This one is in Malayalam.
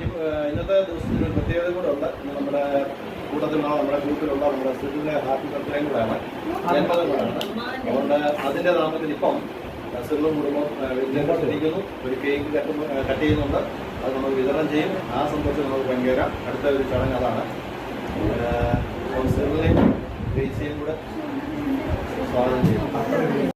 ഇന്നത്തെ ദിവസത്തിന് ഒരു പ്രത്യേകത കൂടെ ഉണ്ട്. നമ്മുടെ കൂട്ടത്തിലുള്ള നമ്മുടെ ഗ്രൂപ്പിലുള്ള നമ്മുടെ സിറിലിന്റെ ഹാപ്പി ബർത്ത്ഡേയും കൂടെയാണ്, ജന്മദിനം കൂടെയാണ്. അതുകൊണ്ട് അതിന്റെ നാമത്തിൽ ഇപ്പം സിറിലും കുടുംബം വിളിക്കുന്നു, ഒരു കേക്ക് കട്ട് ചെയ്യുന്നുണ്ട്. അത് നമ്മൾ വിതരണം ചെയ്യും. ആ സന്തോഷം നമുക്ക് പങ്കുവരാം. അടുത്ത ഒരു ചടങ്ങ് അതാണ്. സിറിലിനെയും ഗ്രേസിയെയും കൂടെ സ്വാഗതം ചെയ്യും.